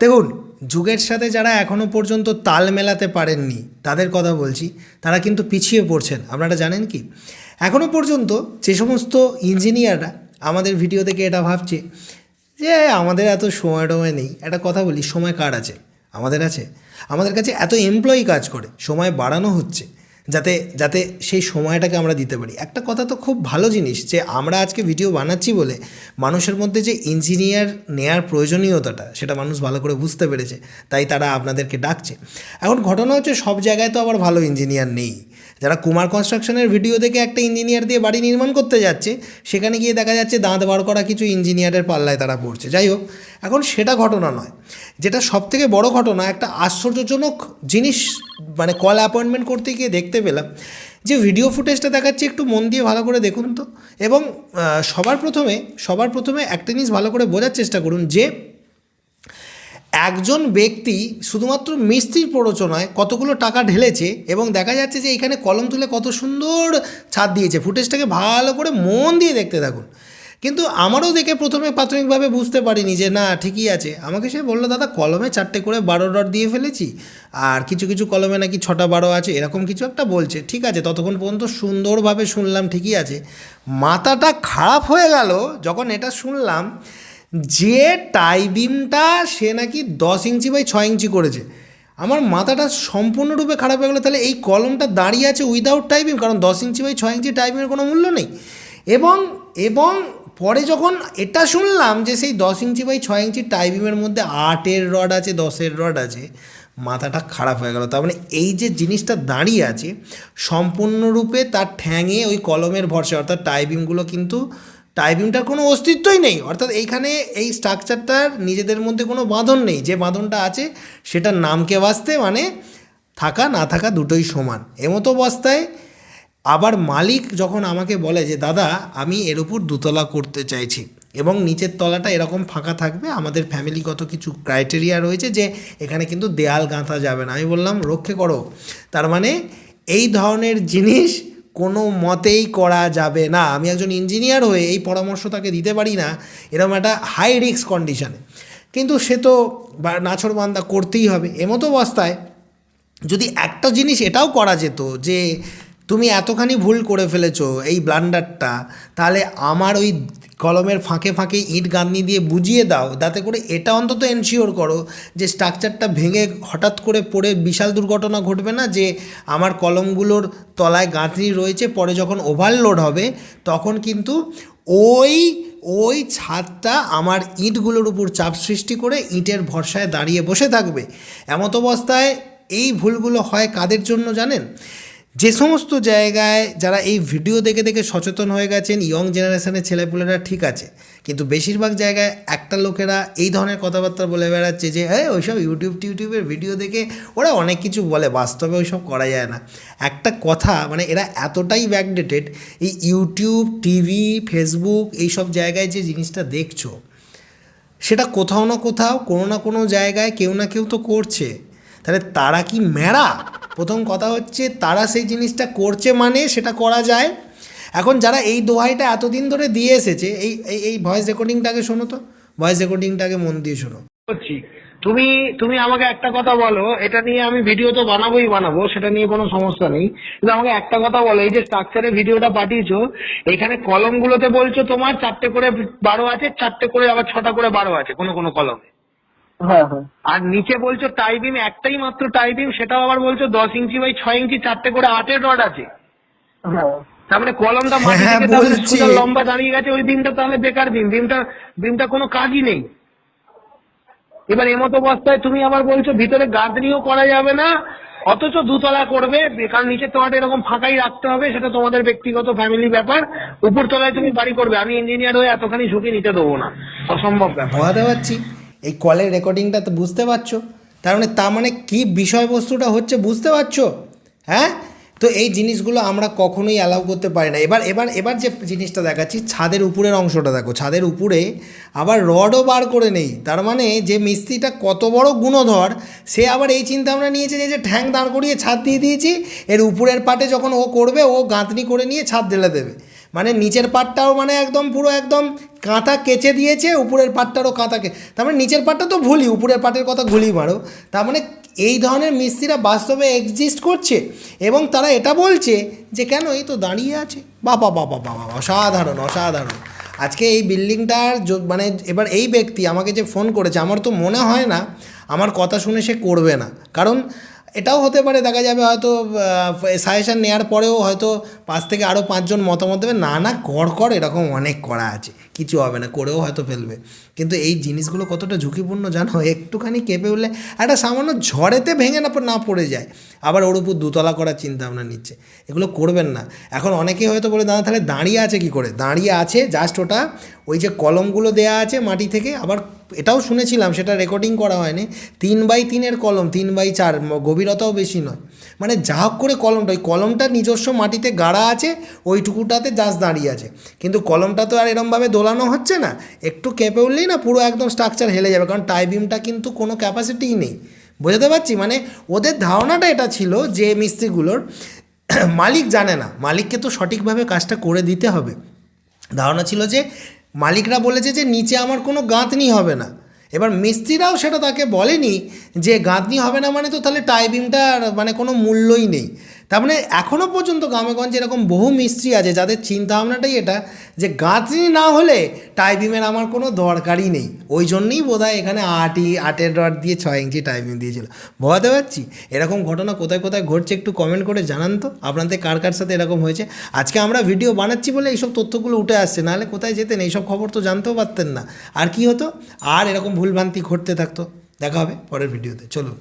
দেখুন, যুগের সাথে যারা এখনও পর্যন্ত তাল মেলাতে পারেননি তাদের কথা বলছি, তারা কিন্তু পিছিয়ে পড়ছেন। আপনারা জানেন কি, এখনও পর্যন্ত যে সমস্ত ইঞ্জিনিয়াররা আমাদের ভিডিও থেকে এটা ভাবছে যে আমাদের এত সময় টময় নেই, একটা কথা বলি, সময় কার আছে? আমাদের আছে। আমাদের কাছে এত এমপ্লয়ি কাজ করে, সময় বাড়ানো হচ্ছে যাতে যাতে সেই সময়টাকে আমরা দিতে পারি। একটা কথা তো খুব ভালো জিনিস যে আমরা আজকে ভিডিও বানাচ্ছি বলে মানুষের মধ্যে যে ইঞ্জিনিয়ার নেয়ার প্রয়োজনীয়তাটা সেটা মানুষ ভালো করে বুঝতে পেরেছে, তাই তারা আপনাদেরকে ডাকছে। এখন ঘটনা হচ্ছে, সব জায়গায় তো আবার ভালো ইঞ্জিনিয়ার নেই। যারা কুমার কনস্ট্রাকশনের ভিডিও দেখে একটা ইঞ্জিনিয়ার দিয়ে বাড়ি নির্মাণ করতে যাচ্ছে, সেখানে গিয়ে দেখা যাচ্ছে দাঁত বার করা কিছু ইঞ্জিনিয়ারের পাল্লায় তারা পড়ছে। যাই হোক, এখন সেটা ঘটনা নয়। যেটা সবথেকে বড় ঘটনা, একটা আশ্চর্যজনক জিনিস মানে কল অ্যাপয়েন্টমেন্ট করতে গিয়ে দেখতে পেলাম যে ভিডিও ফুটেজটা দেখাচ্ছে, একটু মন দিয়ে ভালো করে দেখুন তো। এবং সবার প্রথমে একটা জিনিস ভালো করে বোঝার চেষ্টা করুন যে একজন ব্যক্তি শুধুমাত্র মিস্ত্রির প্ররোচনায় কতগুলো টাকা ঢেলেছে, এবং দেখা যাচ্ছে যে এখানে কলম তুলে কত সুন্দর ছাদ দিয়েছে। ফুটেজটাকে ভালো করে মন দিয়ে দেখতে থাকুন। কিন্তু আমারও দেখে প্রথমে প্রাথমিকভাবে বুঝতে পারিনি যে না, ঠিকই আছে। আমাকে সে বললো, দাদা কলমে 4টে করে 12 ডট দিয়ে ফেলেছি, আর কিছু কিছু কলমে নাকি 6টা 12 আছে, এরকম কিছু একটা বলছে। ঠিক আছে, ততক্ষণ পর্যন্ত সুন্দরভাবে শুনলাম, ঠিকই আছে। মাথাটা খারাপ হয়ে গেল যখন এটা শুনলাম যে টাই বিমটা সে নাকি 10 ইঞ্চি বাই 6 ইঞ্চি করেছে। আমার মাথাটা সম্পূর্ণরূপে খারাপ হয়ে গেলো। তাহলে এই কলমটা দাঁড়িয়ে আছে উইদাউট টাই বিম, কারণ 10 ইঞ্চি বাই 6 ইঞ্চি টাই বিমের কোনো মূল্য নেই। এবং এবং পরে যখন এটা শুনলাম যে সেই 10 ইঞ্চি বাই 6 ইঞ্চি টাই বিমের মধ্যে 8-এর রড আছে, 10-এর রড আছে, মাথাটা খারাপ হয়ে গেল। তার মানে এই যে জিনিসটা দাঁড়িয়ে আছে সম্পূর্ণরূপে তার ঠ্যাঙে ওই কলমের ভরসা, অর্থাৎ টাই বিমগুলো কিন্তু টাই বিমটার কোনো অস্তিত্বই নেই। অর্থাৎ এইখানে এই স্ট্রাকচারটার নিজেদের মধ্যে কোনো বাঁধন নেই। যে বাঁধনটা আছে সেটার নামকে বাঁচতে, মানে থাকা না থাকা দুটোই সমান। এমতো অবস্থায় আবার মালিক যখন আমাকে বলে যে দাদা আমি এর উপর দোতলা করতে চাইছি এবং নিচের তলাটা এরকম ফাঁকা থাকবে, আমাদের ফ্যামিলিগত কিছু ক্রাইটেরিয়া রয়েছে যে এখানে কিন্তু দেয়াল গাঁথা যাবে না। আমি বললাম রক্ষে করো, তার মানে এই ধরনের জিনিস কোনো মতেই করা যাবে না। আমি একজন ইঞ্জিনিয়ার হয়ে এই পরামর্শ তাকে দিতে পারি না, এরকম একটা হাই রিস্ক কন্ডিশানে। কিন্তু সে তো নাছোড়বান্দা করতেই হবে। এমতো অবস্থায় যদি একটা জিনিস এটাও করা যেত যে তুমি এতখানি ভুল করে ফেলেছো এই ব্লান্ডারটা, তাহলে আমার ওই কলমের ফাঁকে ফাঁকে ইট গাঁথনি দিয়ে বুঝিয়ে দাও, যাতে করে এটা অন্তত এনশিওর করো যে স্ট্রাকচারটা ভেঙে হঠাৎ করে পড়ে বিশাল দুর্ঘটনা ঘটবে না, যে আমার কলমগুলোর তলায় গাঁথনি রয়েছে, পরে যখন ওভারলোড হবে তখন কিন্তু ওই ওই ছাদটা আমার ইঁটগুলোর উপর চাপ সৃষ্টি করে ইঁটের ভরসায় দাঁড়িয়ে বসে থাকবে। এমত অবস্থায় এই ভুলগুলো হয় কাদের জন্য জানেন? যে সমস্ত জায়গায় যারা এই ভিডিও দেখে দেখে সচেতন হয়ে গেছেন, ইয়ং জেনারেশনের ছেলেপুলেরা ঠিক আছে, কিন্তু বেশিরভাগ জায়গায় একটা লোকেরা এই ধরনের কথাবার্তা বলে বেড়াচ্ছে যে হ্যাঁ ওইসব ইউটিউবের ভিডিও দেখে ওরা অনেক কিছু বলে, বাস্তবে ওইসব করা যায় না। একটা কথা, মানে এরা এতটাই ব্যাকডেটেড, এই ইউটিউব, টিভি, ফেসবুক এইসব জায়গায় যে জিনিসটা দেখছো, সেটা কোথাও না কোথাও কোনো না কোনো জায়গায় কেউ না কেউ তো করছে। তাহলে তারা কি মেরা? প্রথম কথা হচ্ছে তারা সেই জিনিসটা করছে মানে সেটা করা যায়। এখন যারা এই দোহাইটা এতদিন ধরে দিয়ে এসেছে, এই এই ভয়েস রেকর্ডিংটাকে শোনো তো, ভয়েস রেকর্ডিংটাকে মন দিয়ে শোনো। করছি। তুমি তুমি আমাকে একটা কথা বলো, এটা নিয়ে আমি ভিডিও তো বানাবো, সেটা নিয়ে কোনো সমস্যা নেই, কিন্তু আমাকে একটা কথা বলো, এই যে স্ট্রাকচারের ভিডিওটা পাঠিয়েছো, এখানে কলমগুলোতে বলছো তোমার 4টে করে 12 আছে, 4টে করে আবার 6টা করে 12 আছে কোনো কোনো কলমে। হ্যাঁ হ্যাঁ আর নিচে বলছো টাই বিম, একটাই মাত্র টাই বিম, সেটাও আবার বলছো 10 ইঞ্চি বাই 6 ইঞ্চি 4টে করে 8-এর রড আছে। হ্যাঁ তার মানে কলমটা মাটি হ্যাঁ থেকে তাহলে বলছি। সোজা লম্বা দাঁড়িয়ে গেছে, ওই বিমটা তাহলে বেকার বিম, বিমটা কোনো কাজই নেই। এবার এমতো অবস্থায় তুমি আবার বলছো ভিতরে গাঁথনিও করা যাবে না, অথচ দুতলা করবে, কারণ নিচের তলাটা এরকম ফাঁকাই রাখতে হবে, সেটা তোমাদের ব্যক্তিগত ফ্যামিলি ব্যাপার। উপর তলায় তুমি বাড়ি করবে, আমি ইঞ্জিনিয়ার হয়ে এতখানি ঝুঁকি নিতে দেবো না, অসম্ভব ব্যাপার। বোঝাতে পারছি? এই কলের রেকর্ডিংটা তো বুঝতে পারছো? তার মানে কী বিষয়বস্তুটা হচ্ছে বুঝতে পারছো? হ্যাঁ, তো এই জিনিসগুলো আমরা কখনোই অ্যালাউ করতে পারি না। এবার যে জিনিসটা দেখাচ্ছি, ছাদের উপরের অংশটা দেখো, ছাদের উপরে আবার রডও বার করে নেই। তার মানে যে মিস্ত্রিটা কত বড় গুণধর, সে আবার এই চিন্তা আমরা নিয়েছে যে ঠ্যাং দাঁড় করিয়ে ছাদ দিয়ে দিয়েছি, এর উপরের পাটে যখন ও করবে ও গাঁথনি করে নিয়ে ছাদ ঢেলে দেবে। মানে নিচের পাটটাও মানে একদম পুরো একদম কাঁথা কেচে দিয়েছে, উপরের পাটটারও কাঁথা তার মানে নিচের পাটটা তো ভুলি, উপরের পাটের কথা গুলি মারো। তার মানে এই ধরনের মিস্ত্রিরা বাস্তবে এক্সিস্ট করছে এবং তারা এটা বলছে যে কেন এই তো দাঁড়িয়ে আছে। বাবা বাবা বাবা, অসাধারণ অসাধারণ। আজকে এই বিল্ডিংটার মানে এবার এই ব্যক্তি আমাকে যে ফোন করেছে, আমার তো মনে হয় না আমার কথা শুনে সে করবে না, কারণ এটাও হতে পারে দেখা যাবে হয়তো সাজেশান নেওয়ার পরেও হয়তো 5 থেকে আরও 5 জন মতামত দেবে না না কর এরকম অনেক করা আছে, কিছু হবে না, করেও হয়তো ফেলবে। কিন্তু এই জিনিসগুলো কতটা ঝুঁকিপূর্ণ জানো, একটুখানি কেঁপে উঠলে একটা সামান্য ঝড়েতে ভেঙে না পড়ে যায়, আবার ওর উপর দোতলা করার চিন্তা ভাবনা নিচ্ছে। এগুলো করবেন না। এখন অনেকেই হয়তো বলে দাদা তাহলে দাঁড়িয়ে আছে কি করে, দাঁড়িয়ে আছে জাস্ট ওটা ওই যে কলমগুলো দেয়া আছে মাটি থেকে, আবার এটাও শুনেছিলাম সেটা রেকর্ডিং করা হয়নি, 3x3 কলম, 3x4, গভীরতাও বেশি নয়, মানে যা হোক করে কলমটা, ওই কলমটা নিজস্ব মাটিতে গাড়া আছে, ওইটুকুটাতে জাস্ট দাঁড়িয়ে আছে। কিন্তু কলমটা তো আর এরমভাবে দোলানো হচ্ছে না, একটু কেঁপে উঠলেই না পুরো একদম স্ট্রাকচার হেলে যাবে, কারণ টাই বিমটা কিন্তু কোনো ক্যাপাসিটিই নেই। বোঝাতে পারছি? মানে ওদের ধারণাটা এটা ছিল যে মিস্ত্রিগুলোর মালিক জানে না, মালিককে তো সঠিকভাবে কাজটা করে দিতে হবে। ধারণা ছিল যে মালিকরা বলেছে যে নিচে আমার কোনো গাঁথনি হবে না, এবার মিস্ত্রিরাও সেটা তাকে বলেনি যে গাঁথনি হবে না মানে তো তাহলে টাই বিমটার মানে কোনো মূল্যই নেই। তার মানে এখনও পর্যন্ত গ্রামেগঞ্জে এরকম বহু মিস্ত্রি আছে যাদের চিন্তাভাবনাটাই এটা যে গাঁথনি না হলে টাই বিমের আমার কোনো দরকারই নেই, ওই জন্যই বোধহয় এখানে আটের রড দিয়ে 6 ইঞ্চি টাই বিম দিয়েছিল। বোঝাতে পারছি? এরকম ঘটনা কোথায় কোথায় ঘটছে একটু কমেন্ট করে জানান তো আপনাদের কার সাথে এরকম হয়েছে। আজকে আমরা ভিডিও বানাচ্ছি বলে এইসব তথ্যগুলো উঠে আসছে, নাহলে কোথায় যেতেন, এইসব খবর তো জানতেও পারতেন না। আর কি হতো, আর এরকম ভুলভ্রান্তি ঘটতে থাকতো। দেখা হবে পরের ভিডিওতে, চলুন।